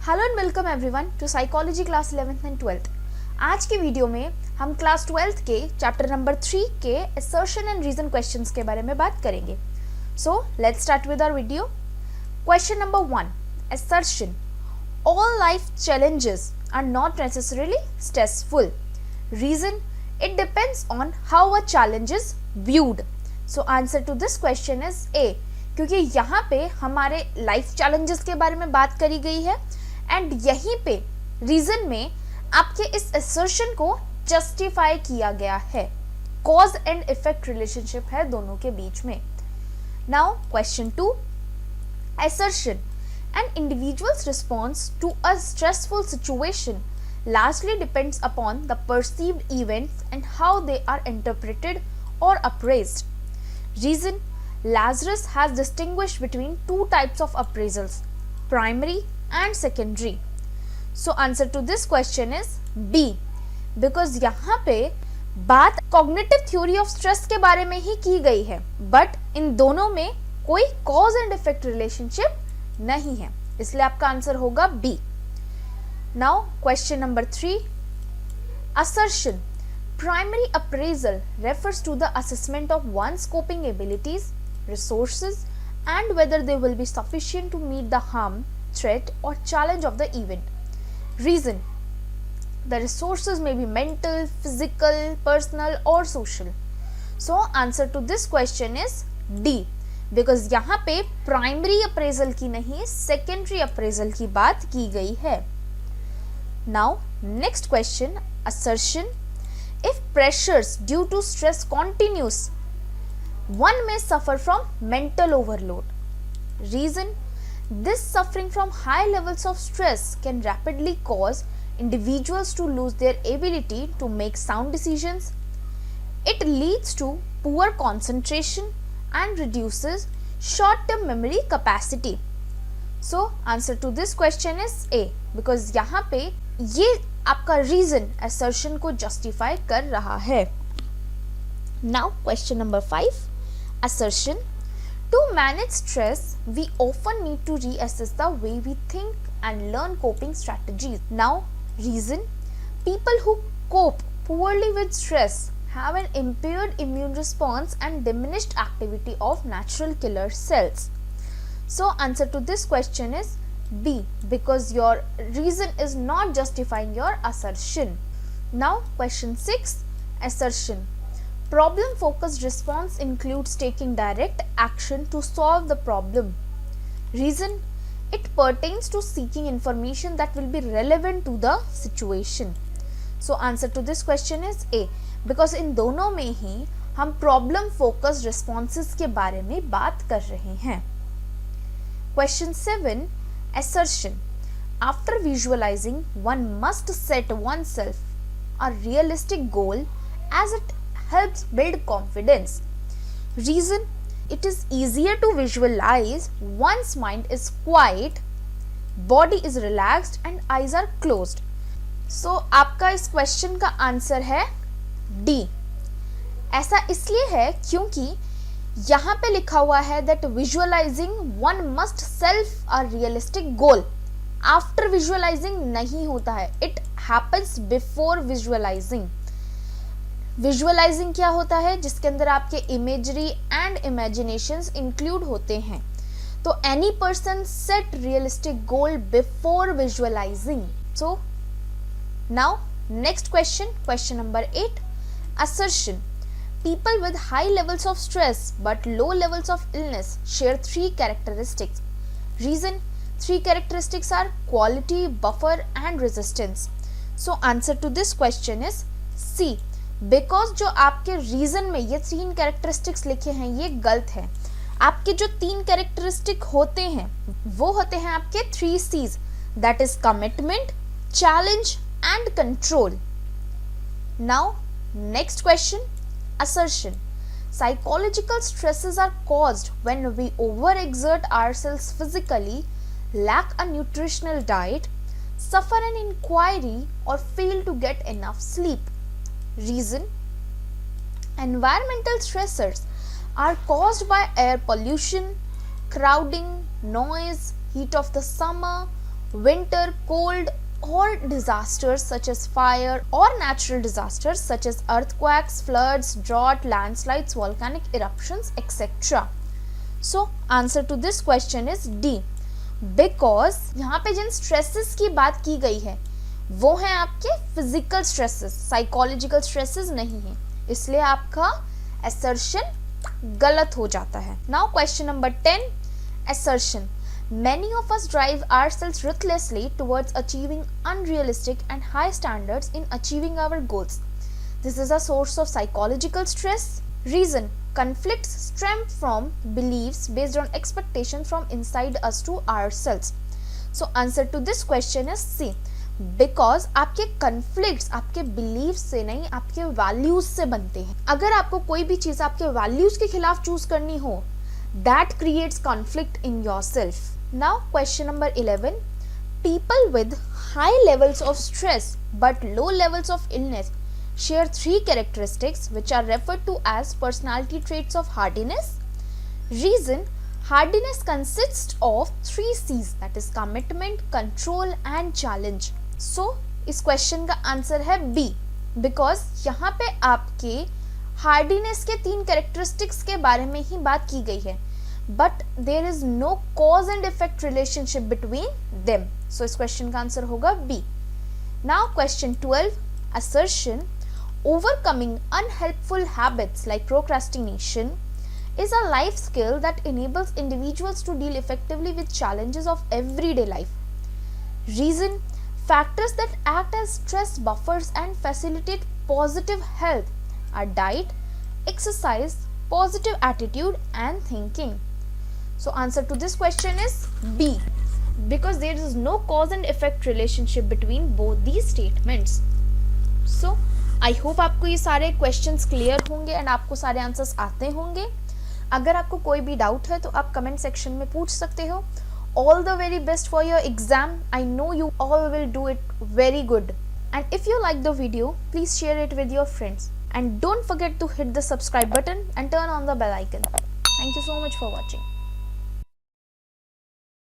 Hello and welcome everyone to psychology class 11th and 12th। आज की video में हम क्लास 12th के चैप्टर नंबर 3 के असर्शन एंड रीजन क्वेश्चंस के बारे में बात करेंगे। So let's start with our video. Question number 1, assertion. All life challenges are not necessarily stressful. Reason, it depends on how a challenge is viewed. So answer to this question is A, क्योंकि यहाँ पे हमारे life challenges के बारे में बात करी गई है एंड यहीं पे रीजन में आपके इस असर्शन को जस्टिफाई किया गया है। कॉज एंड इफेक्ट रिलेशनशिप है दोनों के बीच में। Now question 2, assertion. An individual's response to a stressful situation largely depends upon the perceived events and how they are interpreted or appraised. Reason, Lazarus has distinguished between two types of appraisals, primary and secondary. So answer to this question is B, because यहाँ पे बात cognitive theory of stress के बारे में ही की गई है, but इन दोनों में कोई cause and effect relationship नहीं है, इसलिए आपका आंसर होगा B. Now question number 3, assertion. Primary appraisal refers to the assessment of one's coping abilities, resources, and whether they will be sufficient to meet the harm, threat, or challenge of the event. Reason, the resources may be mental, physical, personal, or social. So answer to this question is D, because यहाँ पे primary appraisal की नहीं secondary appraisal की बात की गई है। Now next question, assertion. If pressures due to stress continues, one may suffer from mental overload. Reason, this suffering from high levels of stress can rapidly cause individuals to lose their ability to make sound decisions. It leads to poor concentration and reduces short-term memory capacity. So answer to this question is A, because यहाँ पे ये आपका reason assertion को justify कर रहा है। Now question number 5, assertion. To manage stress, we often need to reassess the way we think and learn coping strategies. Now reason, people who cope poorly with stress have an impaired immune response and diminished activity of natural killer cells. So answer to this question is B, because your reason is not justifying your assertion. Now question 6, assertion. Problem focused response includes taking direct action to solve the problem. Reason, it pertains to seeking information that will be relevant to the situation. So answer to this question is A, because इन दोनों में ही हम problem focused responses के बारे में बात कर रहे हैं। Question 7, assertion. After visualizing, one must set oneself a realistic goal as it helps build confidence. Reason, it is easier to visualize one's mind is quiet, body is relaxed and eyes are closed. So आपका इस question का answer है D. ऐसा इसलिए है क्योंकि यहाँ पे लिखा हुआ है that visualizing one must self a realistic goal. After visualizing नहीं होता है, it happens before visualizing. Visualizing क्या होता है, जिसके अंदर आपके imagery and imaginations include होते हैं। तो any person set realistic goal before visualizing. So now next question, question number 8, assertion. People with high levels of stress but low levels of illness share three characteristics. Reason, three characteristics are quality, buffer and resistance. So answer to this question is C, because जो आपके reason में ये तीन characteristics लिखे हैं ये गलत है। आपके जो तीन कैरेक्टरिस्टिक होते हैं वो होते हैं आपके 3 C's, that is commitment, challenge and control. Now next question, assertion. Psychological stresses are caused when we overexert ourselves physically, lack a nutritional diet, suffer an inquiry or fail to get enough sleep. Reason, environmental stressors are caused by air pollution, crowding, noise, heat of the summer, winter, cold, or disasters such as fire or natural disasters such as earthquakes, floods, drought, landslides, volcanic eruptions, etc. So answer to this question is D, because यहाँ पे जिन stresses की बात की गई है वो हैं आपके physical stresses, psychological stresses नहीं है, इसलिए आपका assertion गलत हो जाता है. Now question number 10, assertion. Many of us drive ourselves ruthlessly towards achieving unrealistic and high standards in achieving our goals. This is a source of psychological stress. Reason: conflicts stem from beliefs based on expectations from inside us to ourselves. So answer to this question is C, because आपके conflicts आपके beliefs से नहीं, आपके values से बनते हैं. अगर आपको कोई भी चीज़ आपके values के खिलाफ choose करनी हो, that creates conflict in yourself. Now question number 11, people with high levels of stress but low levels of illness share 3 characteristics which are referred to as personality traits of hardiness. Reason: hardiness consists of 3 C's, that is commitment, control and challenge. So इस question का answer है B, because यहाँ पे आपके hardiness के 3 characteristics के बारे में ही बात की गई है, but there is no cause and effect relationship between them. So इस क्वेश्चन का आंसर होगा B. Now question 12, assertion. Overcoming unhelpful habits like procrastination is a life skill that enables individuals to deal effectively with challenges of everyday life. Reason: factors that act as stress buffers and facilitate positive health are diet, exercise, positive attitude and thinking. So answer to this question is B, because there is no cause and effect relationship between both these statements. So I hope आपको ये सारे questions clear होंगे and आपको सारे answers आते होंगे. अगर आपको कोई भी doubt है तो आप comment section में पूछ सकते हो. All the very best for your exam. I know you all will do it very good. And if you like the video, please share it with your friends. And don't forget to hit the subscribe button and turn on the bell icon. Thank you so much for watching.